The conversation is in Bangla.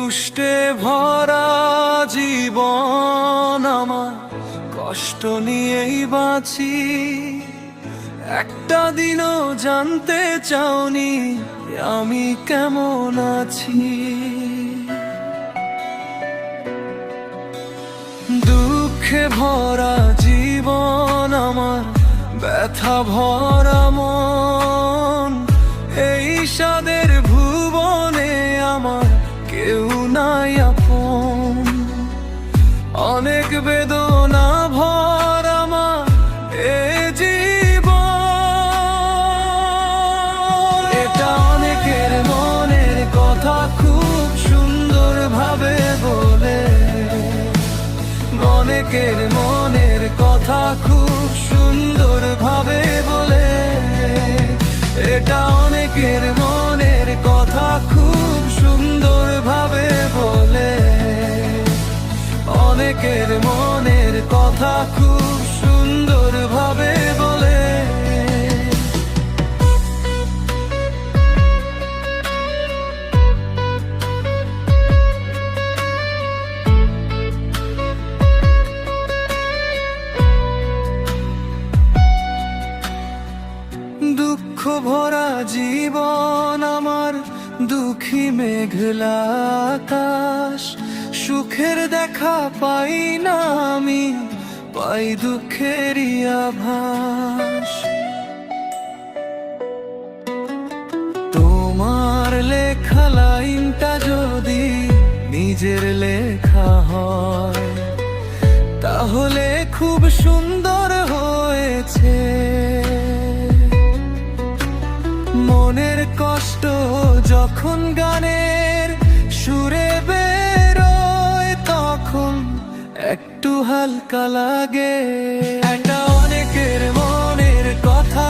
দুষ্টে ভরা জীবন আমার, কষ্ট নিয়েই বাঁচি। একটা দিনও জানতে চাওনি আমি কেমন আছি। দুঃখে ভরা জীবন আমার, ব্যথা ভরা মন। এই সাদের ভুবনে আমার কেউ নাই আপন। অনেক বেদনা ভরা আমার এ জীবন। এটা অনেকের মনের কথা খুব সুন্দর ভাবে বলে, অনেকের মনের কথা খুব সুন্দর ভাবে বলে। এটা অনেকের মনের কথা খুব সুন্দর ভাবে বলে, অনেকের মনের কথা খুব সুন্দর ভাবে বলে। দুঃখ ভরা জীবন আমার, দুঃখী মেঘলা আকাশ। সুখের দেখা পাই না আমি, পাই দুঃখেরই আভাস। তোমার লেখা লাইনটা যদি নিজের লেখা হয়, তাহলে খুব সুন্দর হয়েছে। মনের কষ্ট যখন গানের সুরে বেরোয়, তখন একটু হালকা লাগে। একটা অনেকের মনের কথা